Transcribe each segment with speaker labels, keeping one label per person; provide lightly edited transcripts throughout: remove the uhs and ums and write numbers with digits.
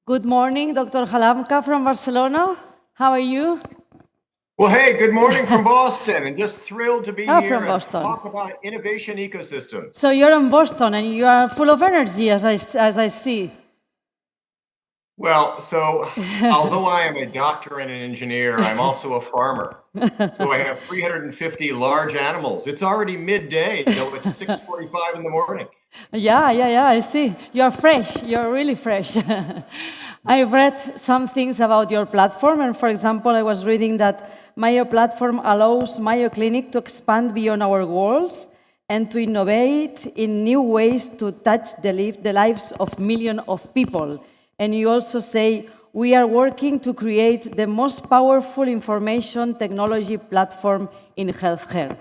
Speaker 1: Good morning, Dr. Halamka from Barcelona. How are you?
Speaker 2: Well, hey, good morning from Boston, and just thrilled to be here
Speaker 1: from
Speaker 2: and
Speaker 1: Boston.
Speaker 2: talk about innovation ecosystems.
Speaker 1: So you're in Boston and you are full of energy, as I see.
Speaker 2: Well, so although I am a doctor and an engineer, I'm also a farmer. So I have 350 large animals. It's already midday, though it's 6:45 in the morning.
Speaker 1: Yeah, I see. You're fresh. You're really fresh. I read some things about your platform, and for example, I was reading that Mayo Platform allows Mayo Clinic to expand beyond our walls and to innovate in new ways to touch the lives of millions of people. And you also say, we are working to create the most powerful information technology platform in healthcare.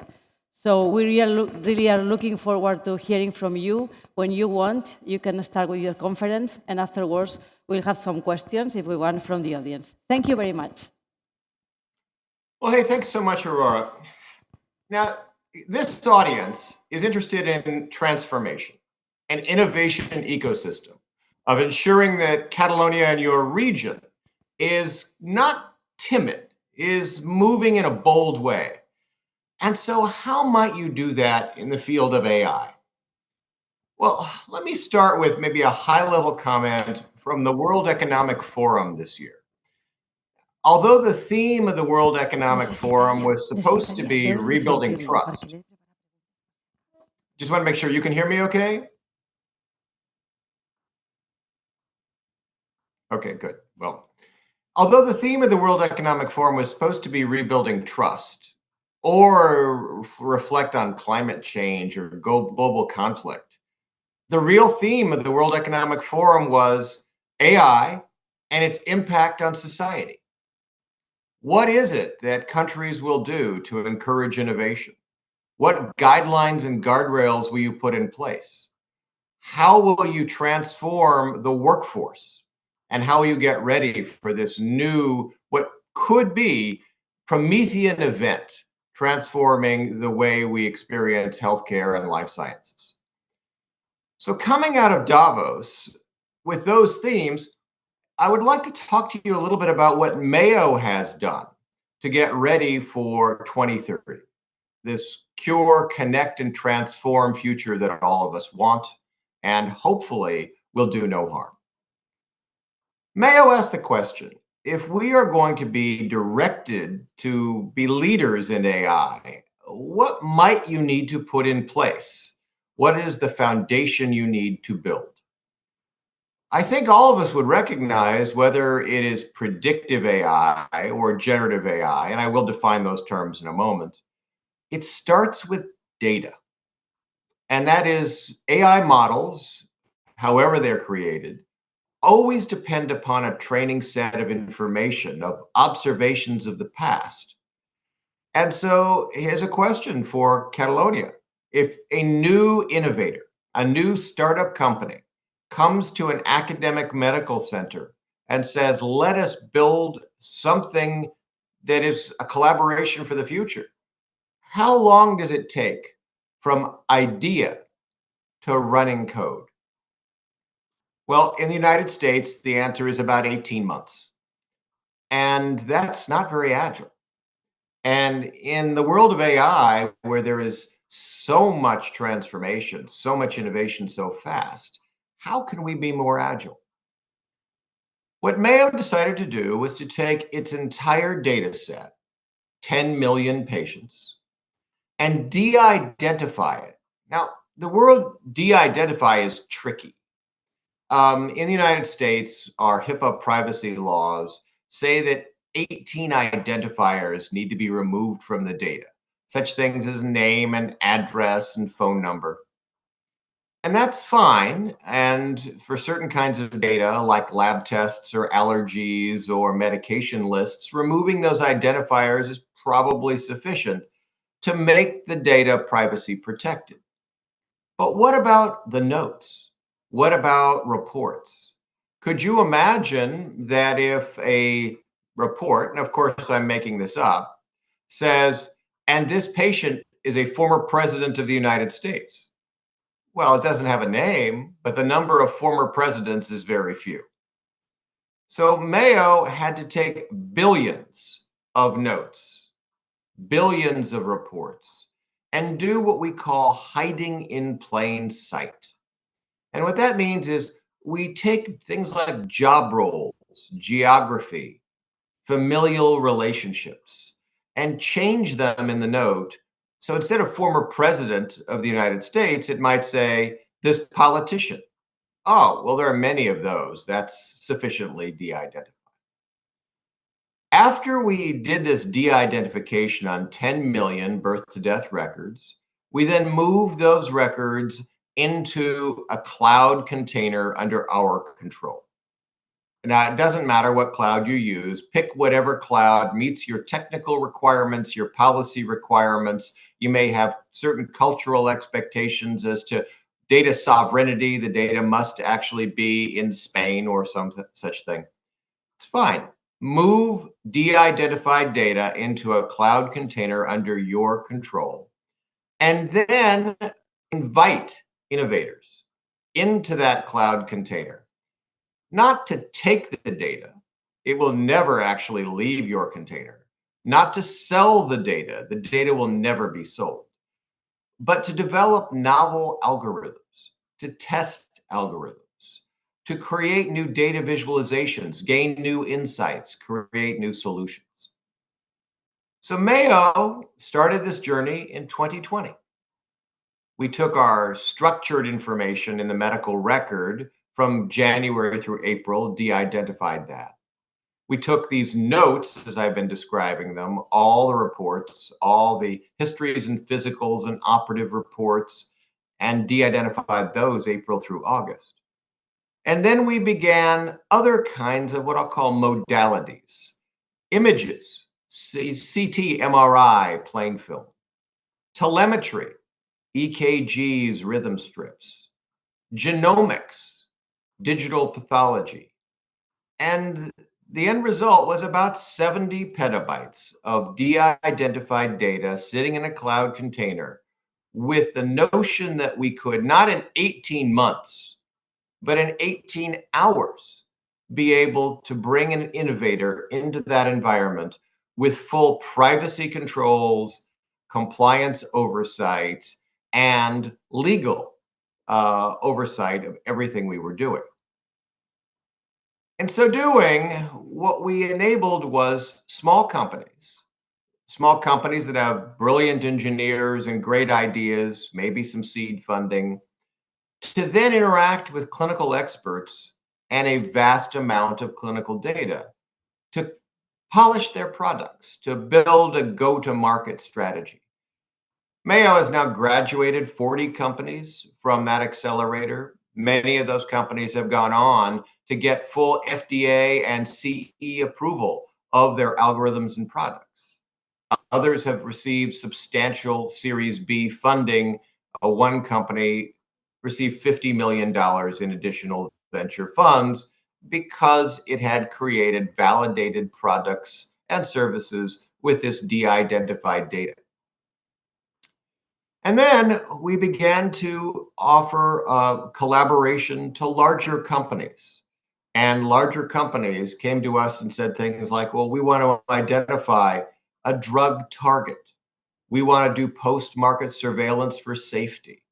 Speaker 1: So we really are looking forward to hearing from you. When you want, you can start with your conference, and afterwards, we'll have some questions if we want from the audience. Thank you very much.
Speaker 2: Well, hey, thanks so much, Aurora. Now, this audience is interested in transformation and innovation ecosystem of ensuring that Catalonia and your region is not timid, is moving in a bold way. And so how might you do that in the field of AI? Well, let me start with maybe a high-level comment from the World Economic Forum this year. Although the theme of the World Economic Forum was supposed to be rebuilding trust, just want to make sure you can hear me okay? Okay, good. Well, although the theme of the World Economic Forum was supposed to be rebuilding trust or reflect on climate change or global conflict, the real theme of the World Economic Forum was AI and its impact on society. What is it that countries will do to encourage innovation? What guidelines and guardrails will you put in place? How will you transform the workforce? And how will you get ready for this new, what could be Promethean event, transforming the way we experience healthcare and life sciences? So coming out of Davos with those themes, I would like to talk to you a little bit about what Mayo has done to get ready for 2030, this cure, connect, and transform future that all of us want and hopefully will do no harm. Mayo asked the question, if we are going to be directed to be leaders in AI, what might you need to put in place? What is the foundation you need to build? I think all of us would recognize whether it is predictive AI or generative AI, and I will define those terms in a moment. It starts with data. And that is AI models, however they're created, always depend upon a training set of information, of observations of the past. And so here's a question for Catalonia. If a new innovator, a new startup company, comes to an academic medical center and says, let us build something that is a collaboration for the future, how long does it take from idea to running code? Well, in the United States, the answer is about 18 months. And that's not very agile. And in the world of AI, where there is so much transformation, so much innovation so fast, how can we be more agile? What Mayo decided to do was to take its entire data set, 10 million patients, and de-identify it. Now, the word de-identify is tricky. In the United States, our HIPAA privacy laws say that 18 identifiers need to be removed from the data, such things as name and address and phone number. And that's fine. And for certain kinds of data, like lab tests or allergies or medication lists, removing those identifiers is probably sufficient to make the data privacy protected. But what about the notes? What about reports? Could you imagine that if a report, and of course I'm making this up, says, and this patient is a former president of the United States? Well, it doesn't have a name, but the number of former presidents is very few. So Mayo had to take billions of notes, billions of reports, and do what we call hiding in plain sight. And what that means is we take things like job roles, geography, familial relationships, and change them in the note. So instead of former president of the United States, it might say this politician. Oh, well, there are many of those. That's sufficiently de identified. After we did this de identification on 10 million birth to death records, we then moved those records into a cloud container under our control. Now, it doesn't matter what cloud you use, pick whatever cloud meets your technical requirements, your policy requirements. You may have certain cultural expectations as to data sovereignty. The data must actually be in Spain or some such thing. It's fine. Move de identified data into a cloud container under your control, and then invite innovators into that cloud container. Not to take the data, it will never actually leave your container. Not to sell the data will never be sold, but to develop novel algorithms, to test algorithms, to create new data visualizations, gain new insights, create new solutions. So Mayo started this journey in 2020. We took our structured information in the medical record from January through April, de identified that. We took these notes, as I've been describing them, all the reports, all the histories and physicals and operative reports, and de identified those April through August. And then we began other kinds of what I'll call modalities, images, CT, MRI, plain film, telemetry, EKGs, rhythm strips, genomics, digital pathology. And the end result was about 70 petabytes of de-identified data sitting in a cloud container with the notion that we could, not in 18 months, but in 18 hours, be able to bring an innovator into that environment with full privacy controls, compliance oversight, and legal oversight of everything we were doing. In so doing, what we enabled was small companies that have brilliant engineers and great ideas, maybe some seed funding, to then interact with clinical experts and a vast amount of clinical data to polish their products, to build a go-to-market strategy. Mayo has now graduated 40 companies from that accelerator. Many of those companies have gone on to get full FDA and CE approval of their algorithms and products. Others have received substantial Series B funding. One company received $50 million in additional venture funds because it had created validated products and services with this de-identified data. And then we began to offer collaboration to larger companies. And larger companies came to us and said things like, well, we want to identify a drug target. We want to do post-market surveillance for safety.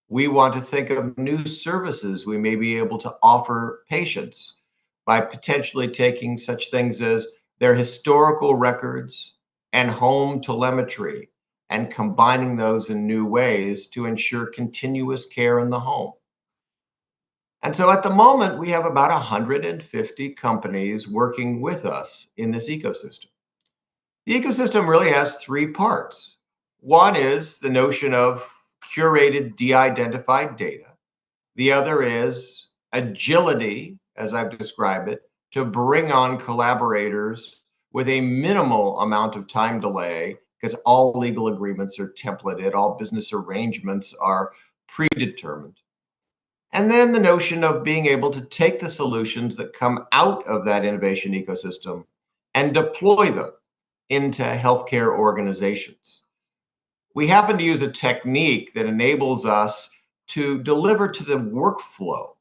Speaker 2: We want to think of new services we may be able to offer patients by potentially taking such things as their historical records and home telemetry and combining those in new ways to ensure continuous care in the home. And so at the moment, we have about 150 companies working with us in this ecosystem. The ecosystem really has three parts. One is the notion of curated, de-identified data. The other is agility, as I've described it, to bring on collaborators with a minimal amount of time delay, because all legal agreements are templated, all business arrangements are predetermined. And then the notion of being able to take the solutions that come out of that innovation ecosystem and deploy them into healthcare organizations. We happen to use a technique that enables us to deliver to the workflow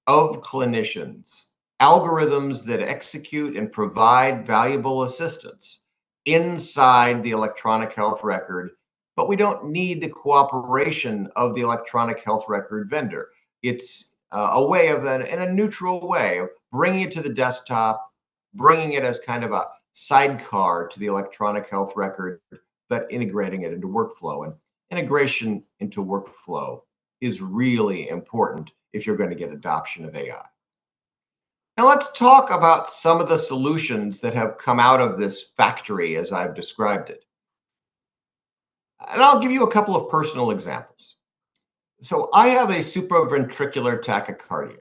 Speaker 2: of clinicians algorithms that execute and provide valuable assistance inside the electronic health record, but we don't need the cooperation of the electronic health record vendor. It's a way of, in a neutral way, of bringing it to the desktop, bringing it as kind of a sidecar to the electronic health record, but integrating it into workflow. And integration into workflow is really important if you're going to get adoption of AI. Now let's talk about some of the solutions that have come out of this factory as I've described it. And I'll give you a couple of personal examples. So I have a supraventricular tachycardia.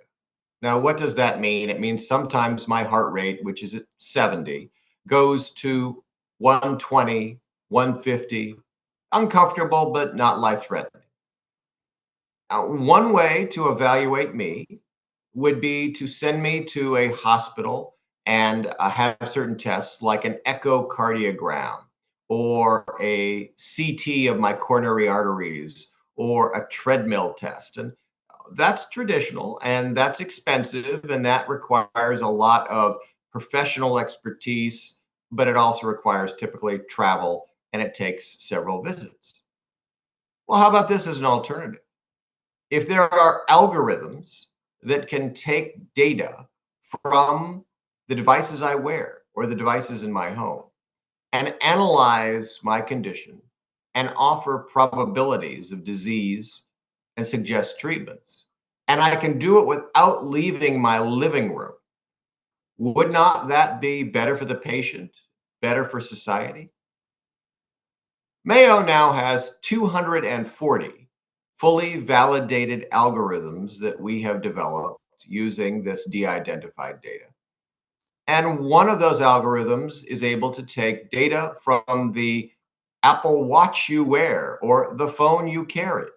Speaker 2: Now, what does that mean? It means sometimes my heart rate, which is at 70, goes to 120, 150, uncomfortable, but not life-threatening. Now, one way to evaluate me would be to send me to a hospital and have certain tests like an echocardiogram or a CT of my coronary arteries or a treadmill test. And that's traditional and that's expensive and that requires a lot of professional expertise, but it also requires typically travel and it takes several visits. Well, how about this as an alternative? If there are algorithms that can take data from the devices I wear or the devices in my home and analyze my condition and offer probabilities of disease and suggest treatments, and I can do it without leaving my living room, would not that be better for the patient, better for society? Mayo now has 240 fully validated algorithms that we have developed using this de-identified data. And one of those algorithms is able to take data from the Apple Watch you wear or the phone you carry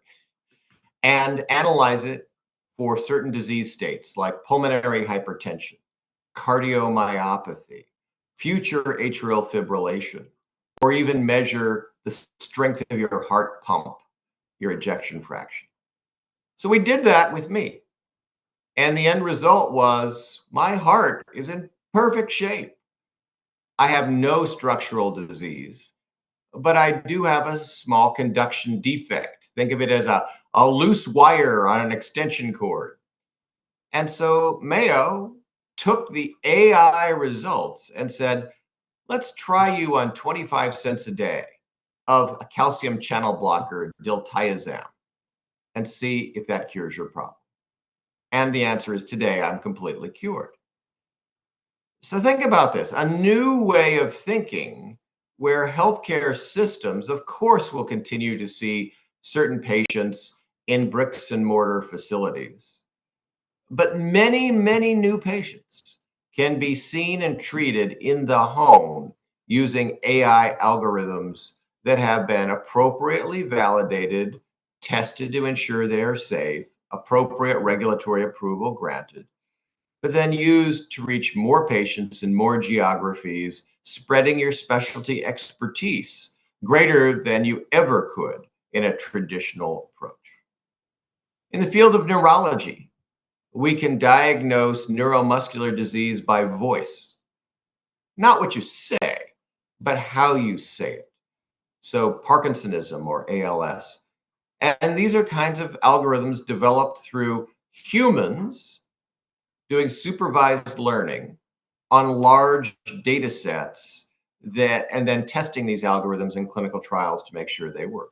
Speaker 2: and analyze it for certain disease states like pulmonary hypertension, cardiomyopathy, future atrial fibrillation, or even measure the strength of your heart pump, your ejection fraction. So we did that with me. And the end result was my heart is in perfect shape. I have no structural disease, but I do have a small conduction defect. Think of it as a loose wire on an extension cord. And so Mayo took the AI results and said, let's try you on 25 cents a day of a calcium channel blocker, diltiazem, and see if that cures your problem. And the answer is today, I'm completely cured. So think about this, a new way of thinking where healthcare systems, of course, will continue to see certain patients in bricks and mortar facilities. But many, many new patients can be seen and treated in the home using AI algorithms that have been appropriately validated, tested to ensure they are safe, appropriate regulatory approval granted, but then used to reach more patients in more geographies, spreading your specialty expertise greater than you ever could in a traditional approach. In the field of neurology, we can diagnose neuromuscular disease by voice, not what you say, but how you say it. So Parkinsonism or ALS. And these are kinds of algorithms developed through humans doing supervised learning on large data sets and then testing these algorithms in clinical trials to make sure they work.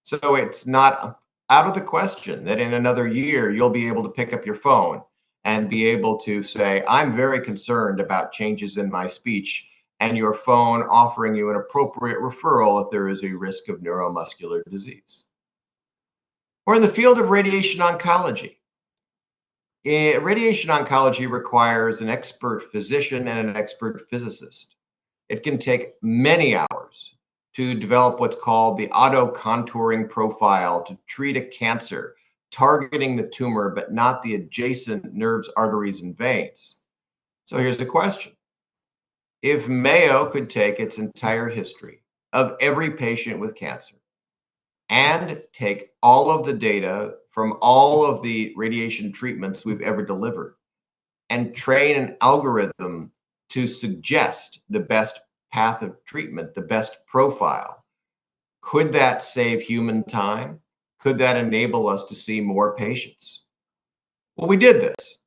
Speaker 2: So it's not out of the question that in another year, you'll be able to pick up your phone and be able to say, I'm very concerned about changes in my speech, and your phone offering you an appropriate referral if there is a risk of neuromuscular disease. Or in the field of radiation oncology. Radiation oncology requires an expert physician and an expert physicist. It can take many hours to develop what's called the auto-contouring profile to treat a cancer, targeting the tumor, but not the adjacent nerves, arteries, and veins. So here's the question. If Mayo could take its entire history of every patient with cancer and take all of the data from all of the radiation treatments we've ever delivered and train an algorithm to suggest the best path of treatment, the best profile, could that save human time? Could that enable us to see more patients? Well, we did this.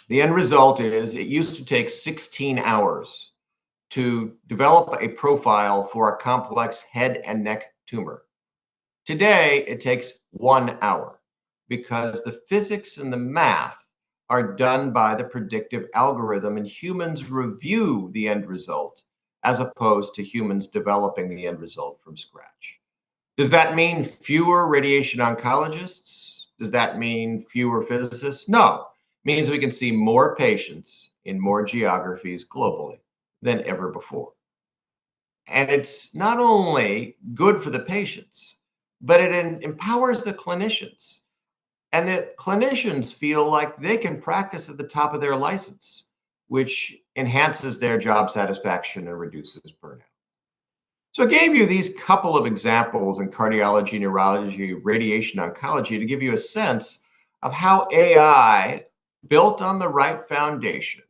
Speaker 2: The end result is it used to take 16 hours to develop a profile for a complex head and neck tumor. Today, it takes 1 hour because the physics and the math are done by the predictive algorithm, and humans review the end result as opposed to humans developing the end result from scratch. Does that mean fewer radiation oncologists? Does that mean fewer physicists? No. It means we can see more patients in more geographies globally than ever before. And it's not only good for the patients, but it empowers the clinicians. And the clinicians feel like they can practice at the top of their license, which enhances their job satisfaction and reduces burnout. So I gave you these couple of examples in cardiology, neurology, radiation oncology to give you a sense of how AI, built on the right foundation,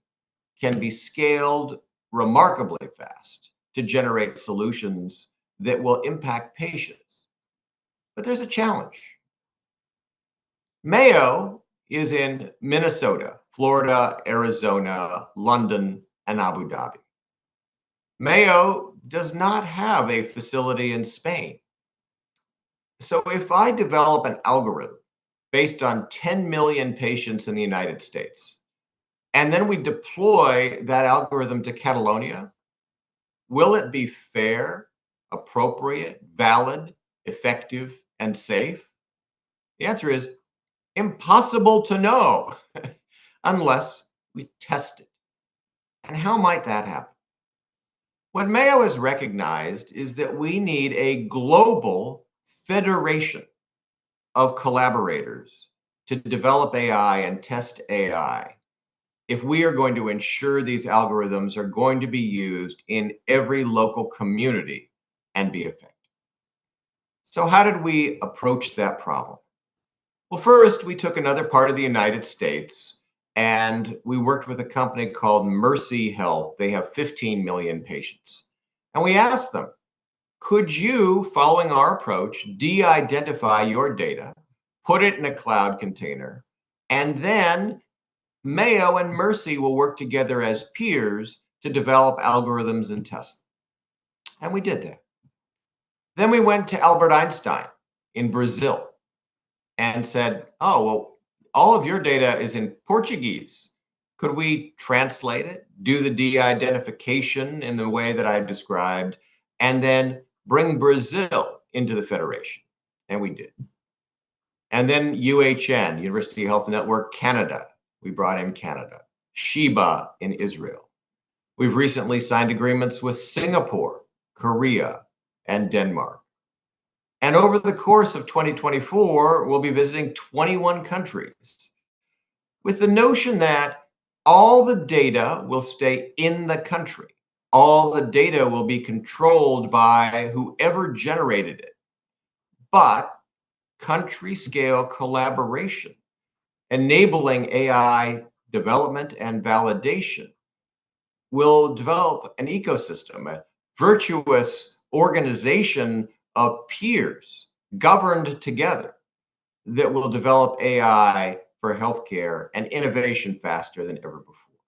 Speaker 2: can be scaled remarkably fast to generate solutions that will impact patients. But there's a challenge. Mayo is in Minnesota, Florida, Arizona, London, and Abu Dhabi. Mayo does not have a facility in Spain. So if I develop an algorithm based on 10 million patients in the United States, and then we deploy that algorithm to Catalonia, will it be fair, appropriate, valid, effective, and safe? The answer is impossible to know unless we test it. And how might that happen? What Mayo has recognized is that we need a global federation of collaborators to develop AI and test AI if we are going to ensure these algorithms are going to be used in every local community and be effective. So how did we approach that problem? Well, first, we took another part of the United States and we worked with a company called Mercy Health. They have 15 million patients. And we asked them, could you, following our approach, de-identify your data, put it in a cloud container, and then Mayo and Mercy will work together as peers to develop algorithms and test them. And we did that. Then we went to Albert Einstein in Brazil and said, oh, well, all of your data is in Portuguese. Could we translate it, do the de-identification in the way that I've described, and then bring Brazil into the federation? And we did. And then UHN, University Health Network Canada, we brought in Canada. Sheba in Israel. We've recently signed agreements with Singapore, Korea, and Denmark. And over the course of 2024, we'll be visiting 21 countries with the notion that all the data will stay in the country. All the data will be controlled by whoever generated it. But country scale collaboration, enabling AI development and validation, will develop an ecosystem, a virtuous organization of peers governed together that will develop AI for healthcare and innovation faster than ever before.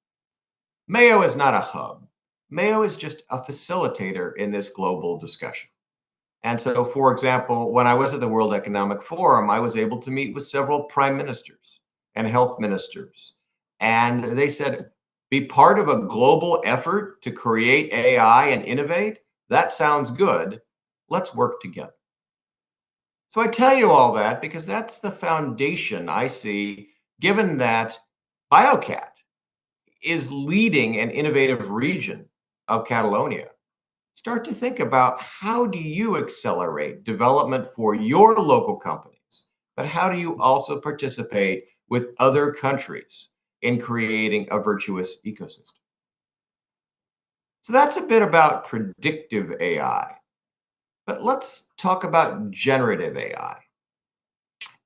Speaker 2: Mayo is not a hub. Mayo is just a facilitator in this global discussion. And so, for example, when I was at the World Economic Forum, I was able to meet with several prime ministers and health ministers. And they said, be part of a global effort to create AI and innovate? That sounds good. Let's work together. So I tell you all that because that's the foundation I see, given that Biocat is leading an innovative region of Catalonia. Start to think about how do you accelerate development for your local companies, but how do you also participate with other countries in creating a virtuous ecosystem? So that's a bit about predictive AI, but let's talk about generative AI.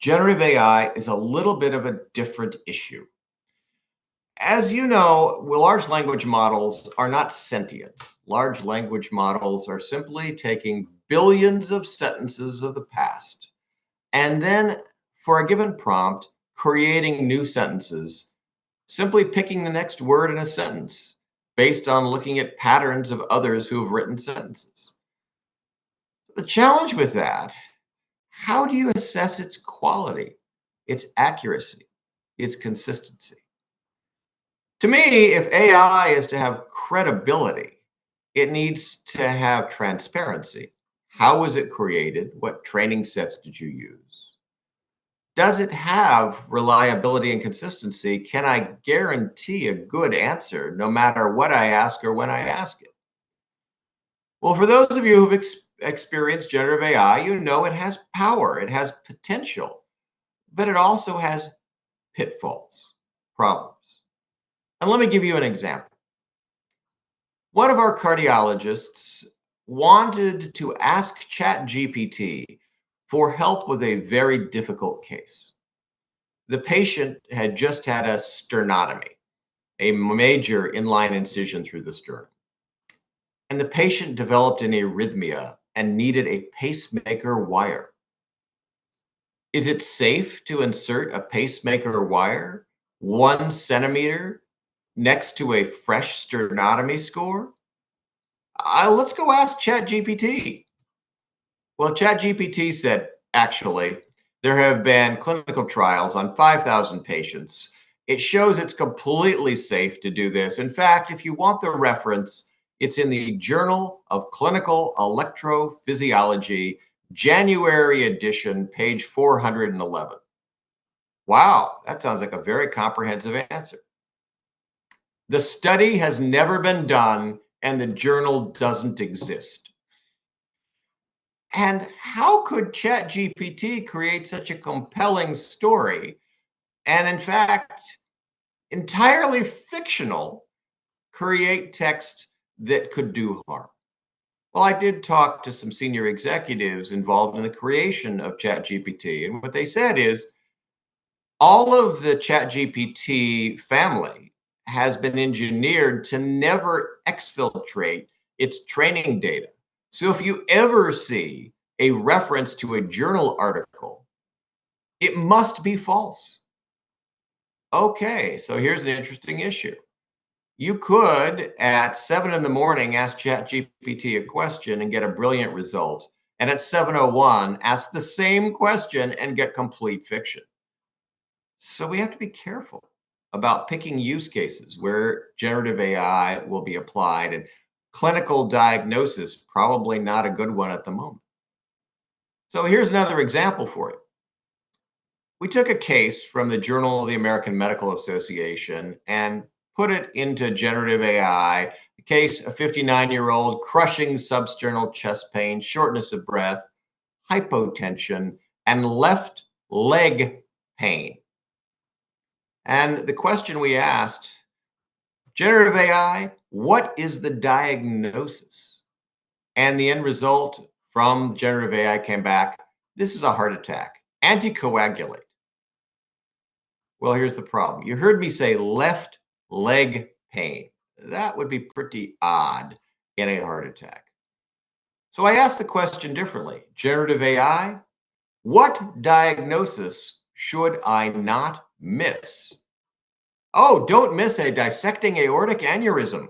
Speaker 2: Generative AI is a little bit of a different issue. As you know, large language models are not sentient. Large language models are simply taking billions of sentences of the past and then, for a given prompt, creating new sentences, simply picking the next word in a sentence based on looking at patterns of others who have written sentences. The challenge with that, how do you assess its quality, its accuracy, its consistency? To me, if AI is to have credibility, it needs to have transparency. How was it created? What training sets did you use? Does it have reliability and consistency? Can I guarantee a good answer no matter what I ask or when I ask it? Well, for those of you who've experienced generative AI, you know it has power, it has potential, but it also has pitfalls, problems. And let me give you an example. One of our cardiologists wanted to ask ChatGPT for help with a very difficult case. The patient had just had a sternotomy, a major inline incision through the sternum. And the patient developed an arrhythmia and needed a pacemaker wire. Is it safe to insert a pacemaker wire 1 centimeter next to a fresh sternotomy score? Let's go ask ChatGPT. Well, ChatGPT said, actually, there have been clinical trials on 5,000 patients. It shows it's completely safe to do this. In fact, if you want the reference, it's in the Journal of Clinical Electrophysiology, January edition, page 411. Wow, that sounds like a very comprehensive answer. The study has never been done and the journal doesn't exist. And how could ChatGPT create such a compelling story and, in fact, entirely fictional, create text that could do harm? Well, I did talk to some senior executives involved in the creation of ChatGPT, and what they said is all of the ChatGPT family has been engineered to never exfiltrate its training data. So if you ever see a reference to a journal article, it must be false. Okay, so here's an interesting issue. You could, at 7 in the morning, ask ChatGPT a question and get a brilliant result. And at 7:01, ask the same question and get complete fiction. So we have to be careful about picking use cases where generative AI will be applied, and clinical diagnosis, probably not a good one at the moment. So here's another example for you. We took a case from the Journal of the American Medical Association and put it into generative AI. The case, a 59-year-old crushing substernal chest pain, shortness of breath, hypotension, and left leg pain. And the question we asked, generative AI, what is the diagnosis? And the end result from generative AI came back, this is a heart attack, anticoagulate. Well, here's the problem. You heard me say left leg pain. That would be pretty odd in a heart attack. So I asked the question differently. Generative AI, what diagnosis should I not miss? Oh, don't miss a dissecting aortic aneurysm.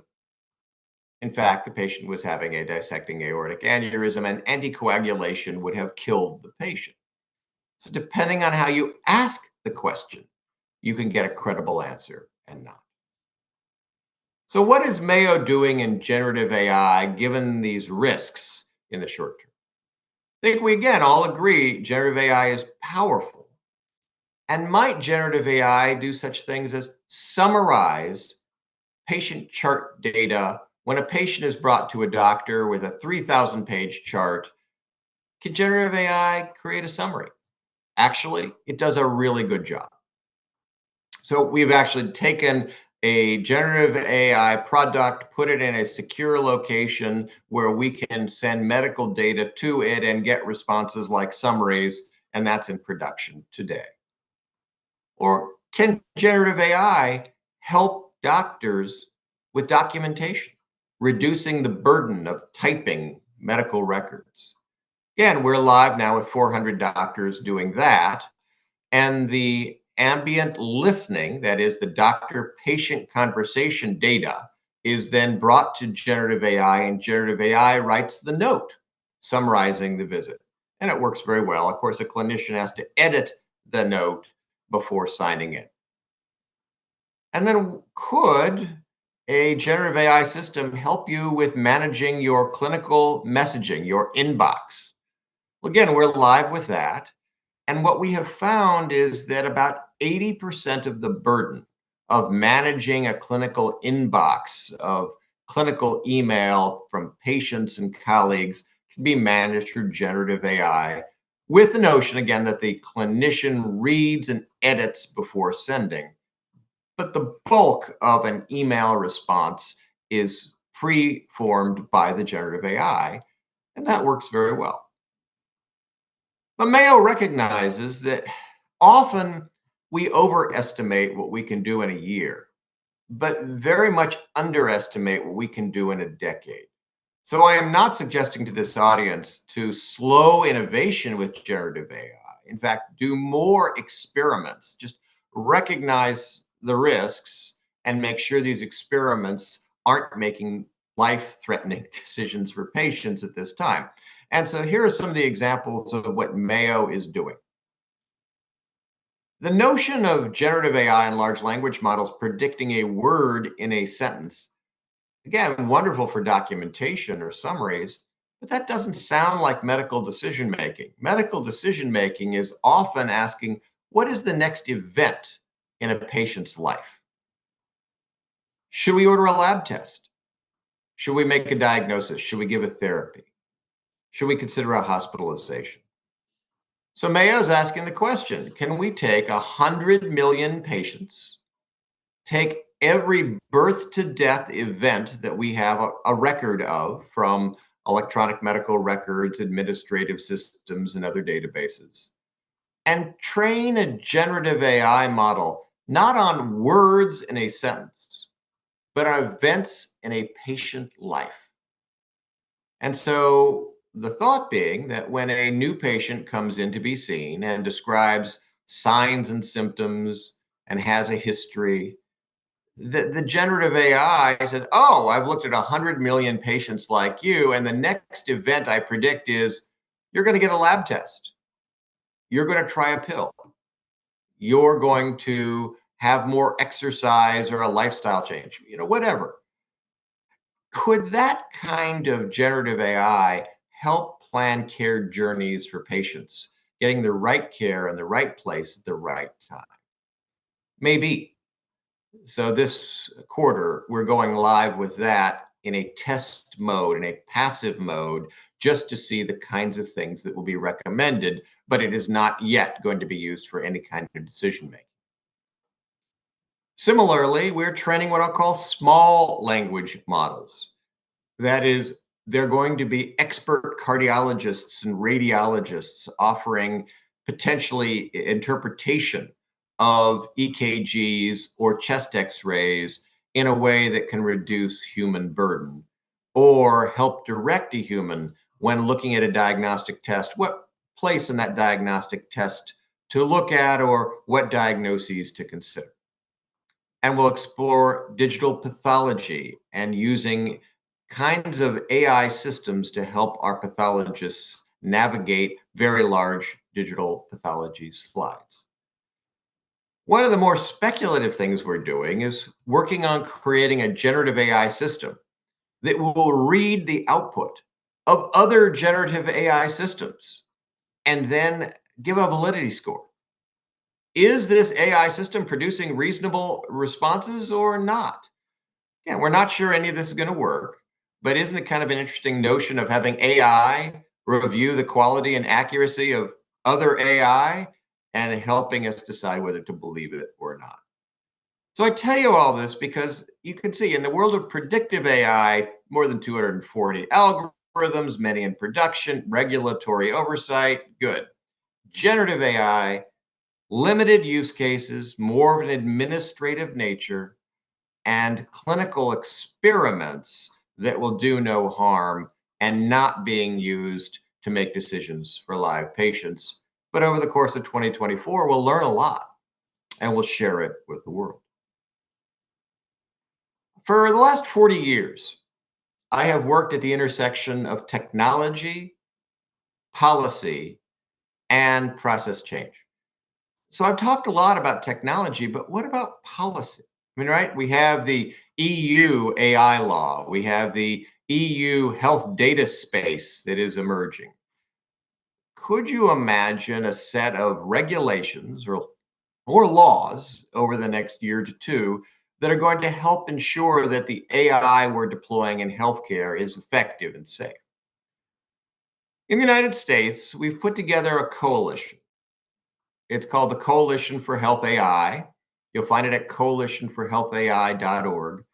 Speaker 2: In fact, the patient was having a dissecting aortic aneurysm, and anticoagulation would have killed the patient. So, depending on how you ask the question, you can get a credible answer and not. So, what is Mayo doing in generative AI given these risks in the short term? I think we again all agree generative AI is powerful. And might generative AI do such things as summarize patient chart data when a patient is brought to a doctor with a 3,000 page chart? Can generative AI create a summary? Actually, it does a really good job. So we've actually taken a generative AI product, put it in a secure location where we can send medical data to it and get responses like summaries, and that's in production today. Or can generative AI help doctors with documentation, reducing the burden of typing medical records. Again, we're live now with 400 doctors doing that. And the ambient listening, that is the doctor-patient conversation data, is then brought to generative AI, and generative AI writes the note summarizing the visit. And it works very well. Of course, a clinician has to edit the note before signing it. And then could a generative AI system help you with managing your clinical messaging, your inbox? Well, again, we're live with that. And what we have found is that about 80% of the burden of managing a clinical inbox, of clinical email from patients and colleagues, can be managed through generative AI, with the notion, again, that the clinician reads and edits before sending. But the bulk of an email response is pre-formed by the generative AI, and that works very well. But Mayo recognizes that often we overestimate what we can do in a year, but very much underestimate what we can do in a decade. So I am not suggesting to this audience to slow innovation with generative AI. In fact, do more experiments. Just recognize the risks and make sure these experiments aren't making life-threatening decisions for patients at this time. And so here are some of the examples of what Mayo is doing. The notion of generative AI and large language models predicting a word in a sentence, again, wonderful for documentation or summaries, but that doesn't sound like medical decision making. Medical decision making is often asking, what is the next event in a patient's life? Should we order a lab test? Should we make a diagnosis? Should we give a therapy? Should we consider a hospitalization? So Mayo's asking the question, can we take 100 million patients, take every birth to death event that we have a record of from electronic medical records, administrative systems, and other databases, and train a generative AI model not on words in a sentence, but on events in a patient life? And so the thought being that when a new patient comes in to be seen and describes signs and symptoms and has a history, the generative AI said, oh, I've looked at 100 million patients like you, and the next event I predict is you're going to get a lab test. You're going to try a pill. You're going to have more exercise or a lifestyle change, whatever. Could that kind of generative AI help plan care journeys for patients, getting the right care in the right place at the right time? Maybe. So this quarter, we're going live with that in a test mode, in a passive mode, just to see the kinds of things that will be recommended, but it is not yet going to be used for any kind of decision making. Similarly, we're training what I'll call small language models. That is, they're going to be expert cardiologists and radiologists offering potentially interpretation of EKGs or chest x-rays in a way that can reduce human burden or help direct a human when looking at a diagnostic test, what place in that diagnostic test to look at or what diagnoses to consider. And we'll explore digital pathology and using kinds of AI systems to help our pathologists navigate very large digital pathology slides. One of the more speculative things we're doing is working on creating a generative AI system that will read the output of other generative AI systems and then give a validity score. Is this AI system producing reasonable responses or not? Yeah, we're not sure any of this is going to work, but isn't it kind of an interesting notion of having AI review the quality and accuracy of other AI and helping us decide whether to believe it or not? So I tell you all this because you can see in the world of predictive AI, more than 240 algorithms, many in production, regulatory oversight, good. Generative AI, limited use cases, more of an administrative nature, and clinical experiments that will do no harm and not being used to make decisions for live patients. But over the course of 2024, we'll learn a lot and we'll share it with the world. For the last 40 years, I have worked at the intersection of technology, policy, and process change. So I've talked a lot about technology, but what about policy? I mean, right? We have the EU AI law, we have the EU health data space that is emerging. Could you imagine a set of regulations or laws over the next year to two that are going to help ensure that the AI we're deploying in healthcare is effective and safe? In the United States, we've put together a coalition. It's called the Coalition for Health AI. You'll find it at coalitionforhealthai.org.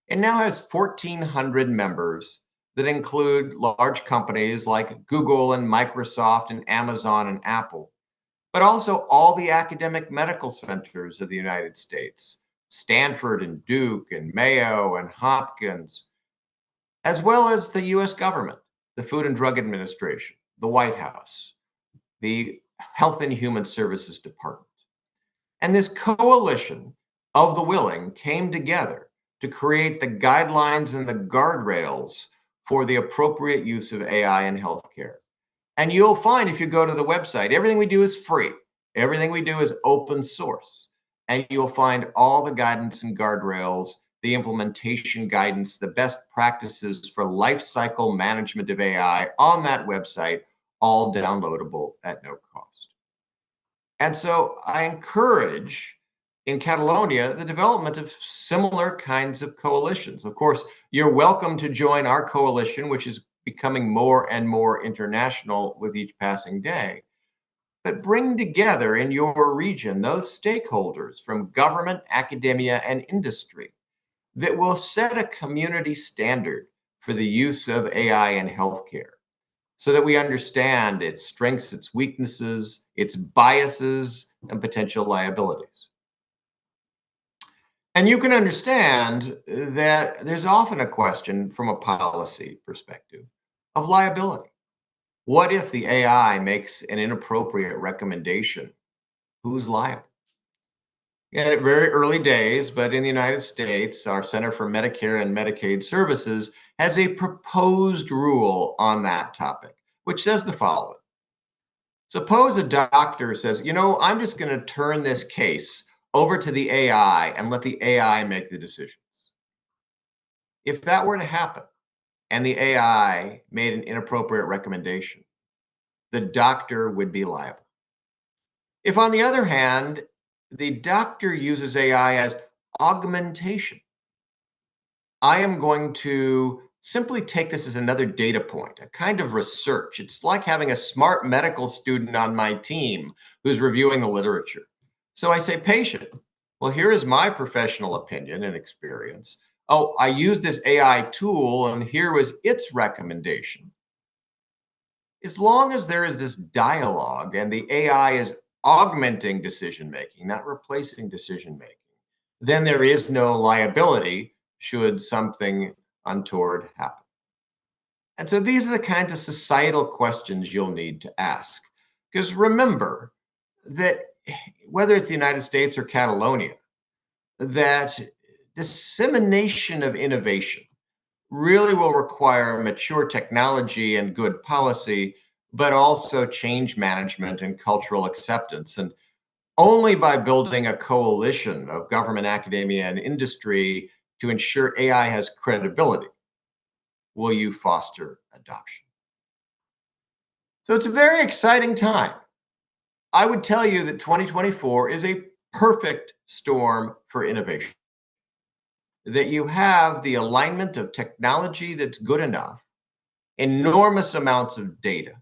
Speaker 2: It now has 1,400 members that include large companies like Google and Microsoft and Amazon and Apple, but also all the academic medical centers of the United States, Stanford and Duke and Mayo and Hopkins, as well as the US government, the Food and Drug Administration, the White House, the Health and Human Services Department. And this coalition of the willing came together to create the guidelines and the guardrails for the appropriate use of AI in healthcare. And you'll find if you go to the website, everything we do is free. Everything we do is open source. And you'll find all the guidance and guardrails, the implementation guidance, the best practices for life cycle management of AI on that website, all downloadable at no cost. And so I encourage in Catalonia the development of similar kinds of coalitions. Of course, you're welcome to join our coalition, which is becoming more and more international with each passing day. But bring together in your region those stakeholders from government, academia, and industry that will set a community standard for the use of AI in healthcare so that we understand its strengths, its weaknesses, its biases, and potential liabilities. And you can understand that there's often a question from a policy perspective of liability. What if the AI makes an inappropriate recommendation? Who's liable? And at very early days, but in the United States, our Center for Medicare and Medicaid Services has a proposed rule on that topic, which says the following. Suppose a doctor says, I'm just going to turn this case over to the AI and let the AI make the decisions. If that were to happen and the AI made an inappropriate recommendation, the doctor would be liable. If, on the other hand, the doctor uses AI as augmentation, I am going to simply take this as another data point, a kind of research. It's like having a smart medical student on my team who's reviewing the literature. So I say, patient, well, here is my professional opinion and experience. Oh, I used this AI tool and here was its recommendation. As long as there is this dialogue and the AI is augmenting decision-making, not replacing decision-making, then there is no liability should something untoward happen. And so these are the kinds of societal questions you'll need to ask. Because remember that whether it's the United States or Catalonia, that dissemination of innovation really will require mature technology and good policy, but also change management and cultural acceptance. And only by building a coalition of government, academia, and industry to ensure AI has credibility will you foster adoption. So it's a very exciting time. I would tell you that 2024 is a perfect storm for innovation. That you have the alignment of technology that's good enough, enormous amounts of data,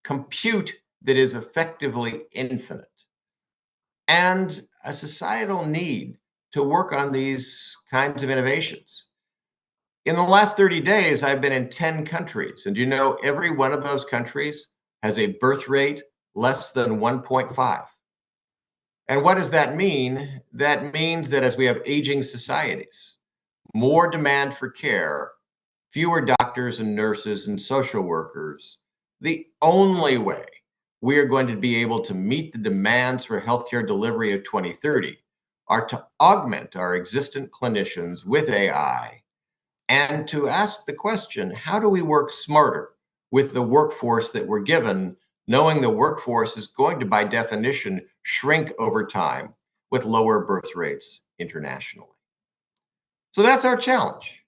Speaker 2: compute that is effectively infinite, and a societal need to work on these kinds of innovations. In the last 30 days, I've been in 10 countries, and every one of those countries has a birth rate less than 1.5. And what does that mean? That means that as we have aging societies, more demand for care, fewer doctors and nurses and social workers, the only way we are going to be able to meet the demands for healthcare delivery of 2030 are to augment our existing clinicians with AI and to ask the question, how do we work smarter with the workforce that we're given, knowing the workforce is going to, by definition, shrink over time with lower birth rates internationally? So that's our challenge.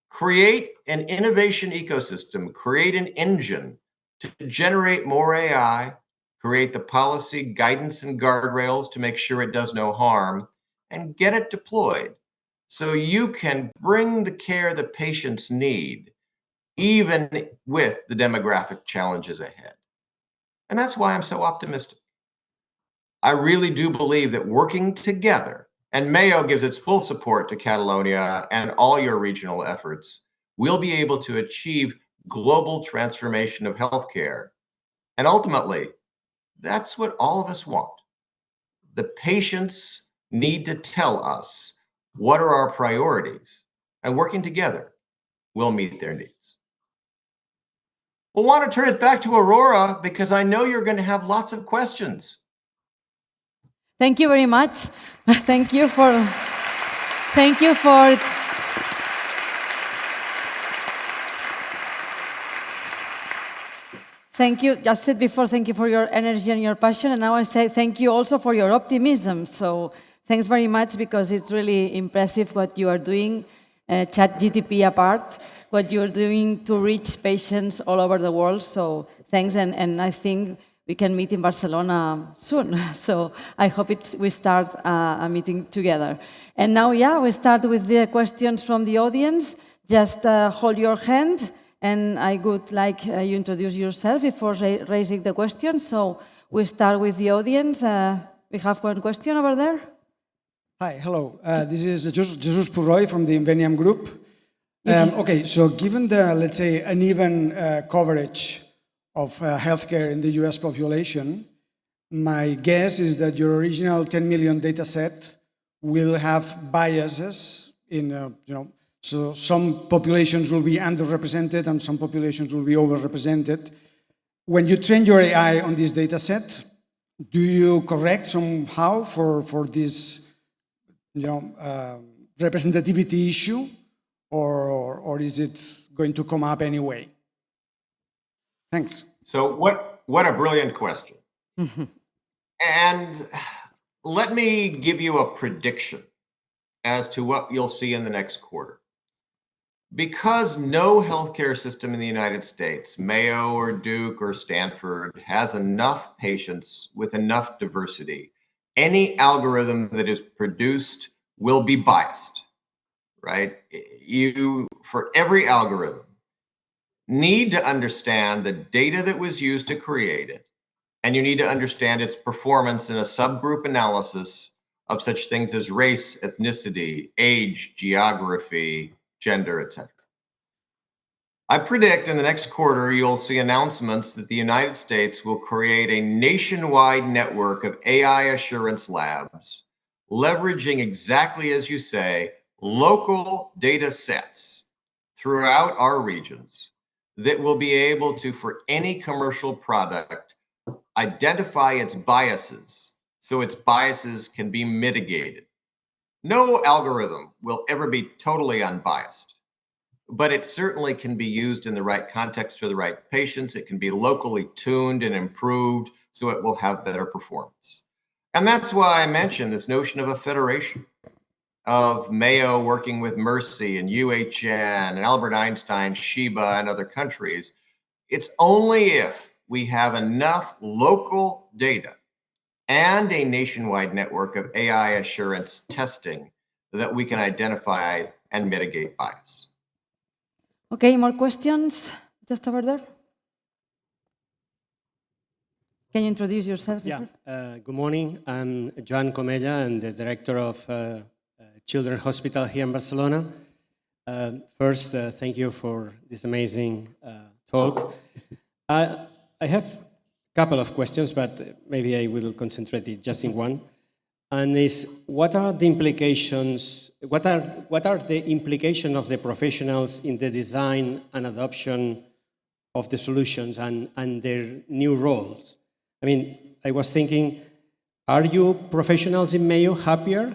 Speaker 2: Create an innovation ecosystem, create an engine to generate more AI, create the policy guidance and guardrails to make sure it does no harm, and get it deployed so you can bring the care that patients need, even with the demographic challenges ahead. And that's why I'm so optimistic. I really do believe that working together, and Mayo gives its full support to Catalonia and all your regional efforts, we'll be able to achieve global transformation of healthcare. And ultimately, that's what all of us want. The patients need to tell us what are our priorities, and working together, we'll meet their needs. We'll want to turn it back to Aurora because I know you're going to have lots of questions.
Speaker 1: Thank you very much. Thank you for Thank you for Thank you. Just said before, thank you for your energy and your passion. And now I say thank you also for your optimism. So thanks very much, because it's really impressive what you are doing, ChatGPT apart, what you're doing to reach patients all over the world. So thanks. And I think we can meet in Barcelona soon. So I hope we start a meeting together. And now, we start with the questions from the audience. Just hold your hand. And I would like you introduce yourself before raising the question. So we start with the audience. We have one question over there.
Speaker 3: Hi, hello. This is Jesus Purroy from the Inveniam Group. Okay, so given the, let's say, uneven coverage of healthcare in the US population, my guess is that your original 10 million data set will have biases in, so some populations will be underrepresented and some populations will be overrepresented. When you train your AI on this data set, do you correct somehow for this representativity issue, or is it going to come up anyway? Thanks.
Speaker 2: So what a brilliant question. And let me give you a prediction as to what you'll see in the next quarter. Because no healthcare system in the United States, Mayo or Duke or Stanford, has enough patients with enough diversity, any algorithm that is produced will be biased, right? You, for every algorithm, need to understand the data that was used to create it, and you need to understand its performance in a subgroup analysis of such things as race, ethnicity, age, geography, gender, etc. I predict in the next quarter, you'll see announcements that the United States will create a nationwide network of AI assurance labs, leveraging exactly as you say, local data sets throughout our regions that will be able to, for any commercial product, identify its biases so its biases can be mitigated. No algorithm will ever be totally unbiased, but it certainly can be used in the right context for the right patients. It can be locally tuned and improved so it will have better performance. And that's why I mentioned this notion of a federation of Mayo working with Mercy and UHN and Albert Einstein, Sheba, and other countries. It's only if we have enough local data and a nationwide network of AI assurance testing that we can identify and mitigate bias.
Speaker 1: Okay, more questions? Just over there. Can you introduce yourself?
Speaker 4: Yeah, good morning. I'm Joan Comella. I'm the director of Children's Hospital here in Barcelona. First, thank you for this amazing talk. I have a couple of questions, but maybe I will concentrate it just in one. and is what are the implications? What are the implications of the professionals in the design and adoption of the solutions and their new roles? I mean, I was thinking, are you professionals in Mayo happier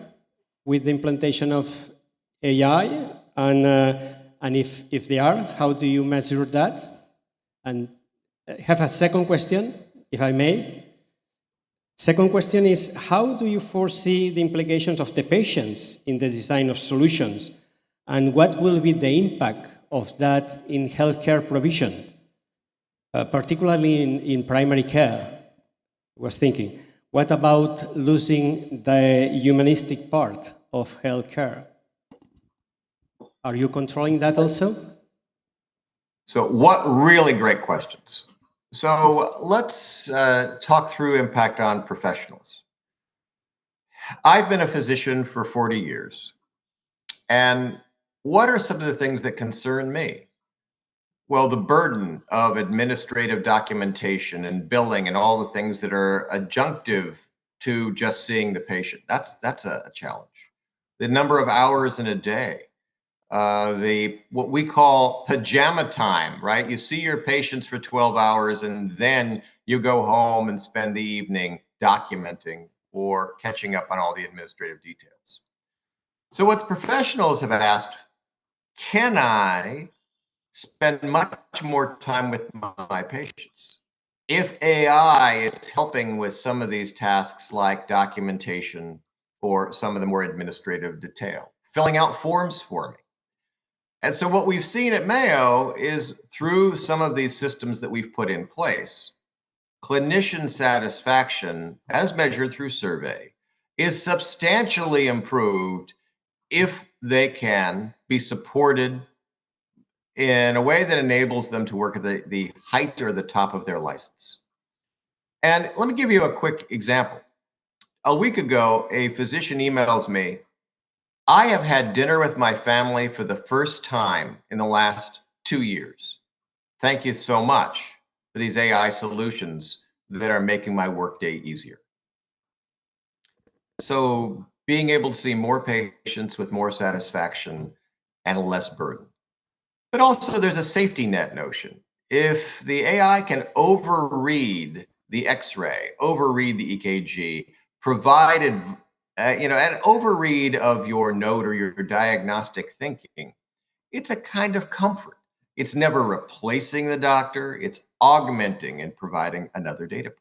Speaker 4: with the implementation of AI? And if they are, how do you measure that? And I have a second question, if I may. Second question is, how do you foresee the implications of the patients in the design of solutions? And what will be the impact of that in healthcare provision, particularly in primary care? I was thinking, what about losing the humanistic part of healthcare? Are you controlling that also?
Speaker 2: So what really great questions. So let's talk through impact on professionals. I've been a physician for 40 years. And what are some of the things that concern me? Well, the burden of administrative documentation and billing and all the things that are adjunctive to just seeing the patient. That's a challenge. The number of hours in a day. What we call pajama time, right? You see your patients for 12 hours and then you go home and spend the evening documenting or catching up on all the administrative details. So what the professionals have asked, can I spend much more time with my patients? If AI is helping with some of these tasks like documentation or some of the more administrative detail, filling out forms for me. And so what we've seen at Mayo is through some of these systems that we've put in place, clinician satisfaction, as measured through survey, is substantially improved if they can be supported in a way that enables them to work at the height or the top of their license. And let me give you a quick example. A week ago, a physician emails me, I have had dinner with my family for the first time in the last 2 years. Thank you so much for these AI solutions that are making my workday easier. So being able to see more patients with more satisfaction and less burden. But also there's a safety net notion. If the AI can overread the X-ray, overread the EKG, provided an overread of your note or your diagnostic thinking, it's a kind of comfort. It's never replacing the doctor. It's augmenting and providing another data point.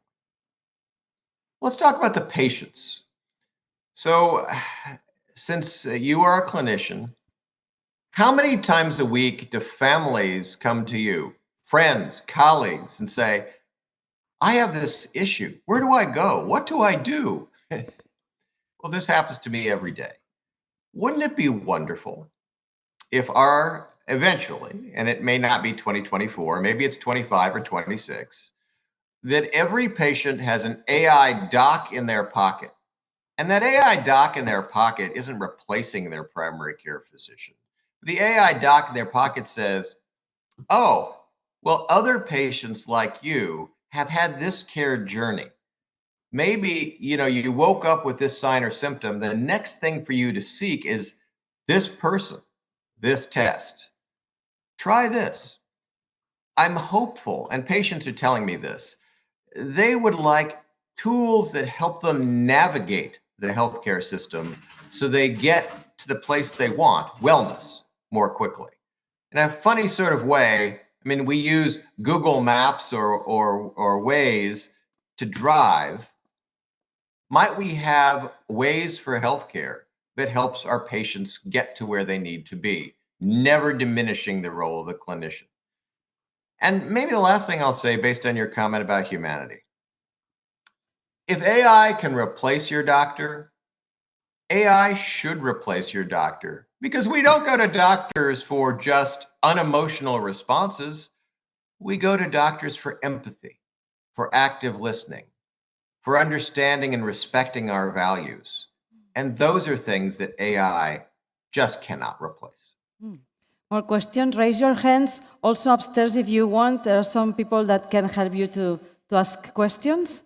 Speaker 2: Let's talk about the patients. So since you are a clinician, how many times a week do families come to you, friends, colleagues, and say, I have this issue. Where do I go? What do I do? Well, this happens to me every day. Wouldn't it be wonderful if eventually, and it may not be 2024, maybe it's 25 or 26, that every patient has an AI doc in their pocket. And that AI doc in their pocket isn't replacing their primary care physician. The AI doc in their pocket says, oh, well, other patients like you have had this care journey. Maybe, you woke up with this sign or symptom. The next thing for you to seek is this person, this test. Try this. I'm hopeful, and patients are telling me this. They would like tools that help them navigate the healthcare system so they get to the place they want, wellness, more quickly. In a funny sort of way, we use Google Maps or Waze to drive. Might we have ways for healthcare that helps our patients get to where they need to be, never diminishing the role of the clinician? And maybe the last thing I'll say, based on your comment about humanity. If AI can replace your doctor, AI should replace your doctor, because we don't go to doctors for just unemotional responses. We go to doctors for empathy, for active listening, for understanding and respecting our values. And those are things that AI just cannot replace.
Speaker 1: More questions? Raise your hands. Also upstairs, if you want, there are some people that can help you to ask questions.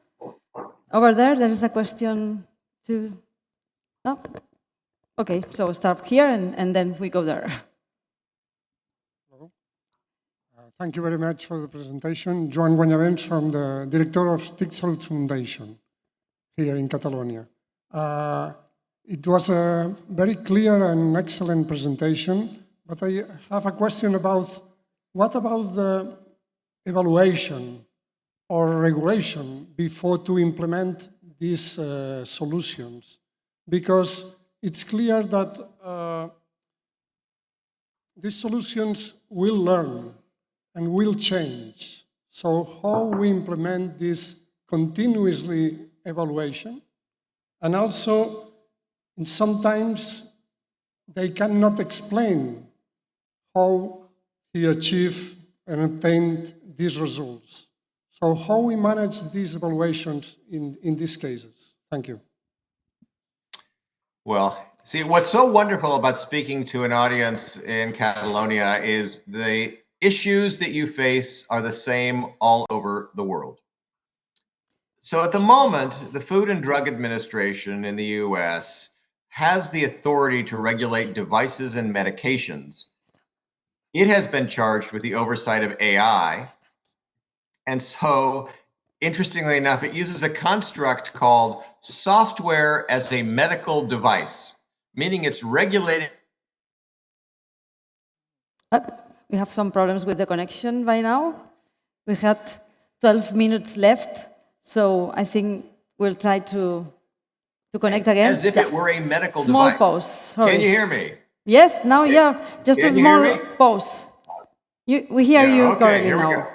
Speaker 1: Over there is a question too. Oh, okay, so start here and then we go there.
Speaker 5: Hello. Thank you very much for the presentation. Joan Guanyavents from the Director of Stick Salut Foundation here in Catalonia. It was a very clear and excellent presentation, but I have a question about what about the evaluation or regulation before to implement these solutions? Because it's clear that these solutions will learn and will change. So how we implement this continuously evaluation? And also, sometimes they cannot explain how he achieved and obtained these results. So how we manage these evaluations in these cases? Thank you.
Speaker 2: Well, see, what's so wonderful about speaking to an audience in Catalonia is the issues that you face are the same all over the world. So at the moment, the Food and Drug Administration in the US has the authority to regulate devices and medications. It has been charged with the oversight of AI. And so, interestingly enough, it uses a construct called software as a medical device, meaning it's regulated.
Speaker 1: We have some problems with the connection by now. We had 12 minutes left, so I think we'll try to connect again.
Speaker 2: As if it were a medical
Speaker 1: small
Speaker 2: device.
Speaker 1: Pause. Sorry.
Speaker 2: Can you hear me?
Speaker 1: Yes, now, yeah, just
Speaker 2: Can
Speaker 1: a
Speaker 2: you hear
Speaker 1: small
Speaker 2: me?
Speaker 1: pause. We hear you
Speaker 2: Okay,
Speaker 1: correctly
Speaker 2: here we
Speaker 1: now.
Speaker 2: go.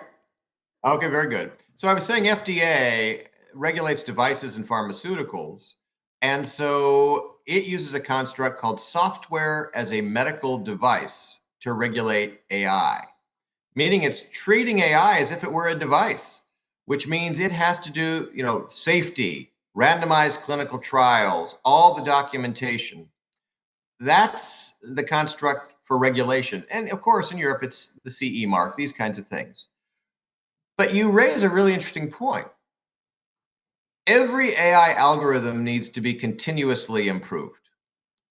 Speaker 2: Okay, very good. So I was saying FDA regulates devices and pharmaceuticals, and so it uses a construct called software as a medical device to regulate AI, meaning it's treating AI as if it were a device, which means it has to do, safety, randomized clinical trials, all the documentation. That's the construct for regulation. And of course, in Europe, it's the CE mark, these kinds of things. But you raise a really interesting point. Every AI algorithm needs to be continuously improved.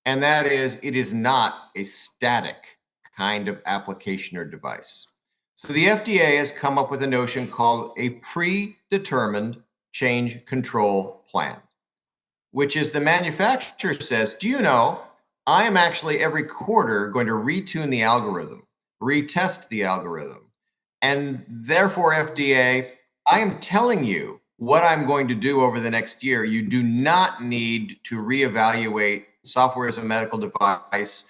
Speaker 2: And that is, it is not a static kind of application or device. So the FDA has come up with a notion called a predetermined change control plan, which is the manufacturer says, do you know, I am actually every quarter going to retune the algorithm, retest the algorithm. And therefore, FDA, I am telling you what I'm going to do over the next year. You do not need to reevaluate software as a medical device.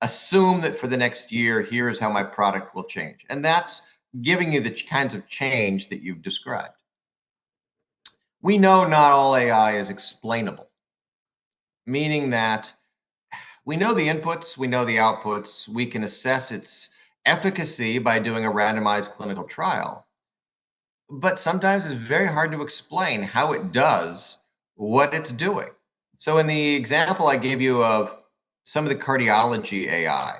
Speaker 2: Assume that for the next year, here is how my product will change. And that's giving you the kinds of change that you've described. We know not all AI is explainable, meaning that we know the inputs, we know the outputs, we can assess its efficacy by doing a randomized clinical trial. But sometimes it's very hard to explain how it does what it's doing. So in the example I gave you of some of the cardiology AI,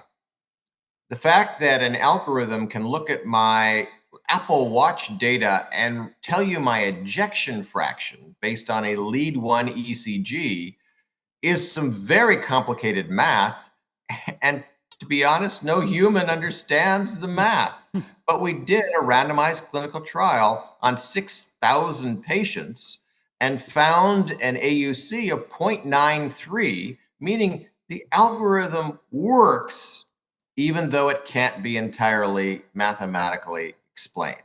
Speaker 2: the fact that an algorithm can look at my Apple Watch data and tell you my ejection fraction based on a lead 1 ECG is some very complicated math. And to be honest, no human understands the math. But we did a randomized clinical trial on 6,000 patients and found an AUC of 0.93, meaning the algorithm works even though it can't be entirely mathematically explained.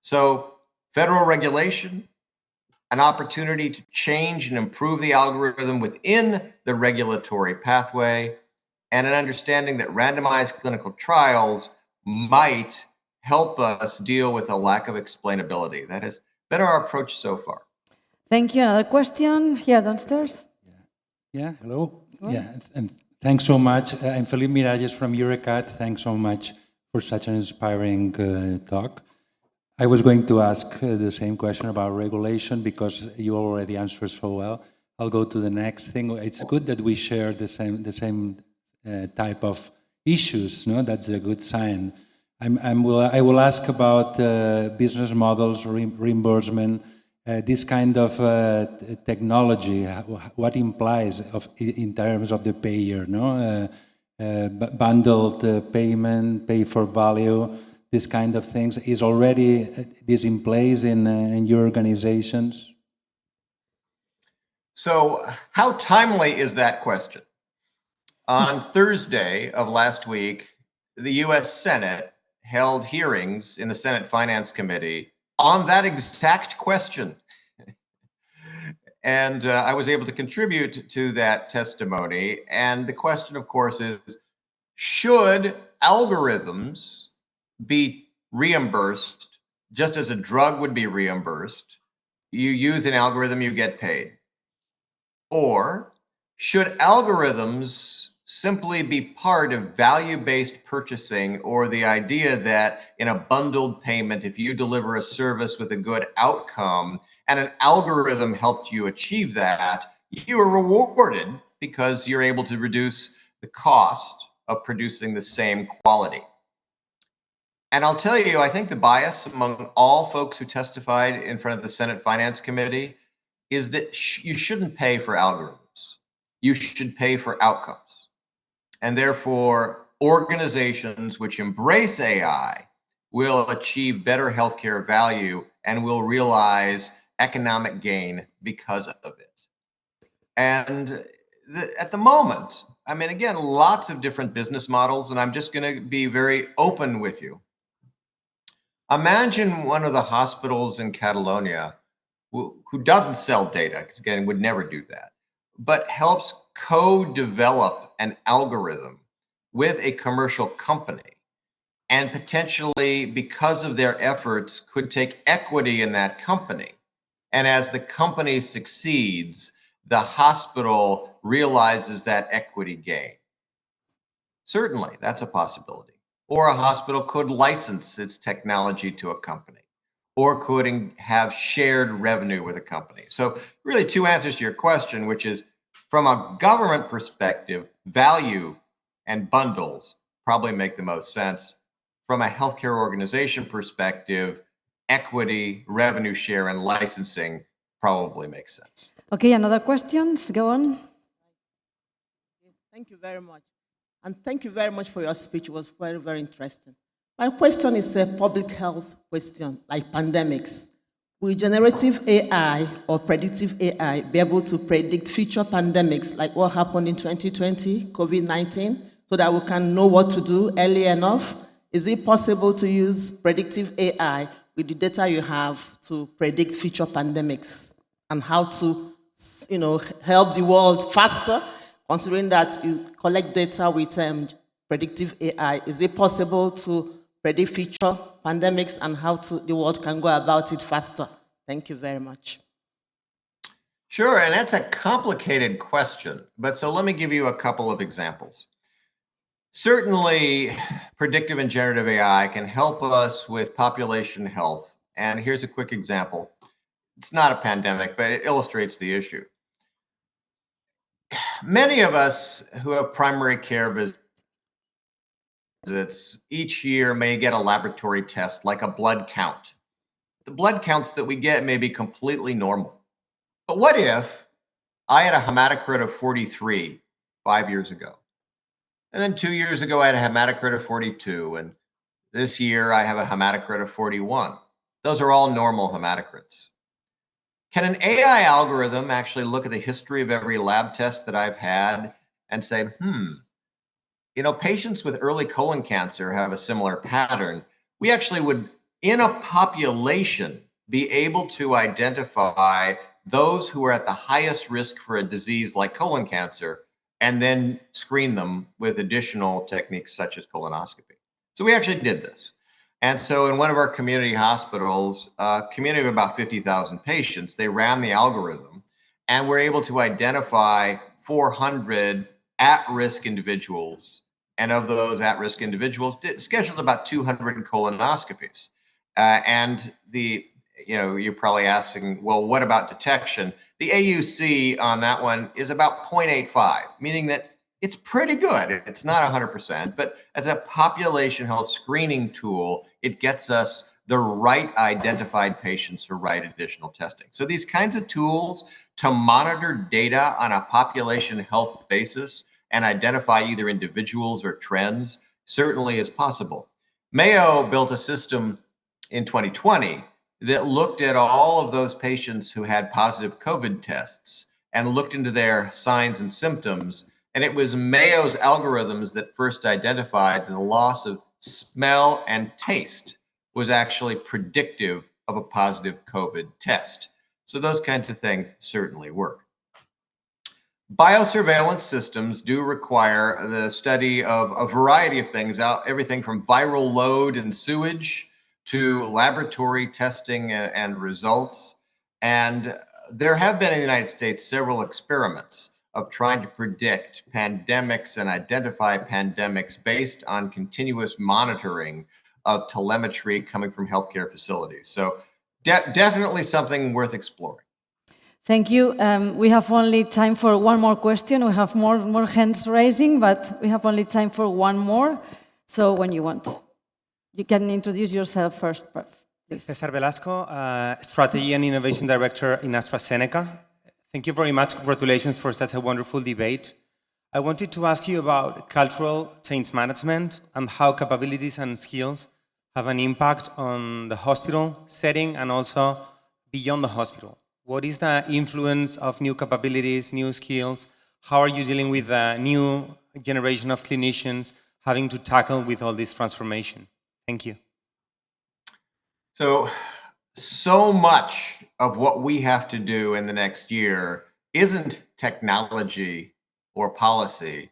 Speaker 2: So federal regulation, an opportunity to change and improve the algorithm within the regulatory pathway, and an understanding that randomized clinical trials might help us deal with a lack of explainability. That has been our approach so far.
Speaker 1: Thank you. Another question here downstairs?
Speaker 6: Yeah, hello. Yeah, and thanks so much. I'm Felipe Miralles from Biocat. Thanks so much for such an inspiring talk. I was going to ask the same question about regulation because you already answered so well. I'll go to the next thing. It's good that we share the same type of issues. No, that's a good sign. I will ask about business models, reimbursement, this kind of technology, what implies in terms of the payer, no? Bundled payment, pay for value, this kind of things, is already this in place in your organizations?
Speaker 2: So how timely is that question? On Thursday of last week, the US Senate held hearings in the Senate Finance Committee on that exact question. And I was able to contribute to that testimony. And the question, of course, is, should algorithms be reimbursed just as a drug would be reimbursed? You use an algorithm, you get paid. Or should algorithms simply be part of value-based purchasing, or the idea that in a bundled payment, if you deliver a service with a good outcome and an algorithm helped you achieve that, you are rewarded because you're able to reduce the cost of producing the same quality. And I'll tell you, I think the bias among all folks who testified in front of the Senate Finance Committee is that you shouldn't pay for algorithms. You should pay for outcomes. And therefore, organizations which embrace AI will achieve better healthcare value and will realize economic gain because of it. And at the moment, I mean, again, lots of different business models, and I'm just going to be very open with you. Imagine one of the hospitals in Catalonia who doesn't sell data, because again, would never do that, but helps co-develop an algorithm with a commercial company, and potentially, because of their efforts, could take equity in that company. And as the company succeeds, the hospital realizes that equity gain. Certainly, that's a possibility. Or a hospital could license its technology to a company, or could have shared revenue with a company. So really two answers to your question, which is, from a government perspective, value and bundles probably make the most sense. From a healthcare organization perspective, equity, revenue share, and licensing probably makes sense.
Speaker 1: Okay, another questions? Go on.
Speaker 7: Thank you very much. And thank you very much for your speech. It was very, very interesting. My question is a public health question, like pandemics. Will generative AI or predictive AI be able to predict future pandemics, like what happened in 2020, COVID-19, so that we can know what to do early enough? Is it possible to use predictive AI with the data you have to predict future pandemics and how to, help the world faster, considering that you collect data with predictive AI? Is it possible to predict future pandemics and how the world can go about it faster? Thank you very much.
Speaker 2: Sure, and that's a complicated question, but so let me give you a couple of examples. Certainly, predictive and generative AI can help us with population health. And here's a quick example. It's not a pandemic, but it illustrates the issue. Many of us who have primary care visits each year may get a laboratory test like a blood count. The blood counts that we get may be completely normal. But what if I had a hematocrit of 43 5 years ago? And then 2 years ago, I had a hematocrit of 42. And this year, I have a hematocrit of 41. Those are all normal hematocrits. Can an AI algorithm actually look at the history of every lab test that I've had and say, patients with early colon cancer have a similar pattern? We actually would, in a population, be able to identify those who are at the highest risk for a disease like colon cancer, and then screen them with additional techniques such as colonoscopy. So we actually did this. And so in one of our community hospitals, a community of about 50,000 patients, they ran the algorithm and were able to identify 400 at-risk individuals. And of those at-risk individuals, scheduled about 200 colonoscopies. And you're probably asking, well, what about detection? The AUC on that one is about 0.85, meaning that it's pretty good. It's not 100%, but as a population health screening tool, it gets us the right identified patients for right additional testing. So these kinds of tools to monitor data on a population health basis and identify either individuals or trends certainly is possible. Mayo built a system in 2020 that looked at all of those patients who had positive COVID tests and looked into their signs and symptoms. And it was Mayo's algorithms that first identified the loss of smell and taste was actually predictive of a positive COVID test. So those kinds of things certainly work. Biosurveillance systems do require the study of a variety of things, everything from viral load and sewage to laboratory testing and results. And there have been in the United States several experiments of trying to predict pandemics and identify pandemics based on continuous monitoring of telemetry coming from healthcare facilities. So definitely something worth exploring.
Speaker 1: Thank you. We have only time for one more question. We have more hands raising, but we have only time for one more. So when you want, you can introduce yourself first, please.
Speaker 8: Cesar Velasco, Strategy and Innovation Director in AstraZeneca. Thank you very much. Congratulations for such a wonderful debate. I wanted to ask you about cultural change management and how capabilities and skills have an impact on the hospital setting and also beyond the hospital. What is the influence of new capabilities, new skills? How are you dealing with the new generation of clinicians having to tackle with all this transformation? Thank you.
Speaker 2: So much of what we have to do in the next year isn't technology or policy,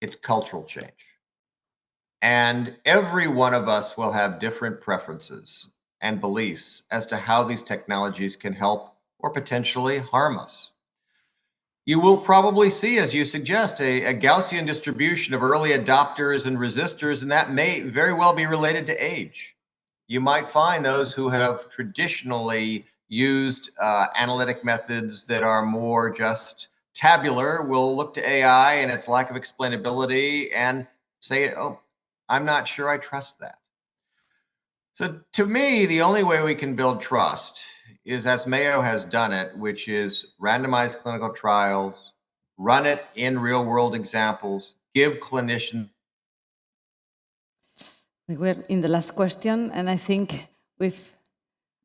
Speaker 2: it's cultural change. And every one of us will have different preferences and beliefs as to how these technologies can help or potentially harm us. You will probably see, as you suggest, a Gaussian distribution of early adopters and resistors, and that may very well be related to age. You might find those who have traditionally used analytic methods that are more just tabular will look to AI and its lack of explainability and say, oh, I'm not sure I trust that. So to me, the only way we can build trust is as Mayo has done it, which is randomized clinical trials, run it in real world examples, give clinicians.
Speaker 1: We're in the last question, and I think we've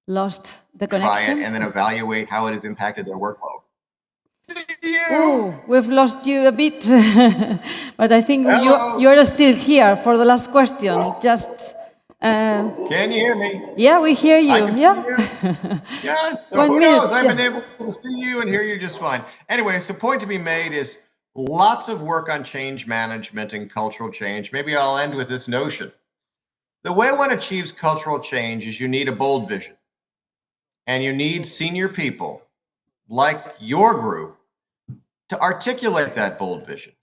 Speaker 1: lost the connection.
Speaker 2: Try it and then evaluate how it has impacted their workload.
Speaker 1: Oh, we've lost you a bit, but I think
Speaker 2: Hello.
Speaker 1: you're still here for the last question. Just.
Speaker 2: Can you hear me?
Speaker 1: Yeah, we hear you.
Speaker 2: I can see you. Yeah, so
Speaker 1: 1
Speaker 2: who
Speaker 1: minute,
Speaker 2: knows? I've
Speaker 1: yeah.
Speaker 2: been able to see you and hear you just fine. Anyway, so point to be made is lots of work on change management and cultural change. Maybe I'll end with this notion. The way one achieves cultural change is you need a bold vision. And you need senior people like your group to articulate that bold vision.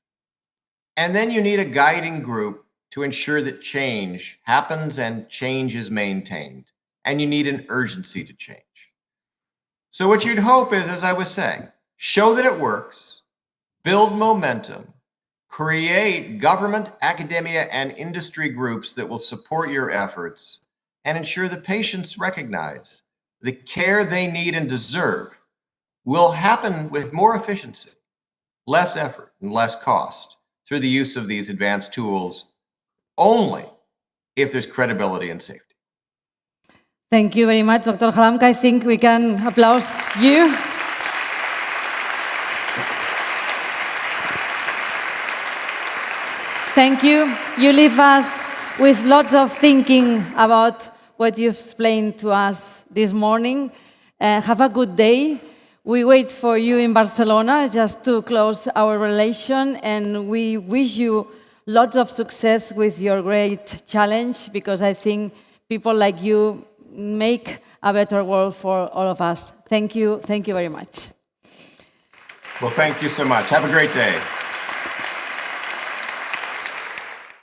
Speaker 2: And then you need a guiding group to ensure that change happens and change is maintained. And you need an urgency to change. So what you'd hope is, as I was saying, show that it works, build momentum, create government, academia, and industry groups that will support your efforts, and ensure that patients recognize the care they need and deserve will happen with more efficiency, less effort, and less cost through the use of these advanced tools only if there's credibility and safety.
Speaker 1: Thank you very much, Dr. Halamka. I think we can applaud you. Thank you. You leave us with lots of thinking about what you've explained to us this morning. Have a good day. We wait for you in Barcelona just to close our relation, and we wish you lots of success with your great challenge, because I think people like you make a better world for all of us. Thank you. Thank you very much.
Speaker 2: Well, thank you so much. Have a great day.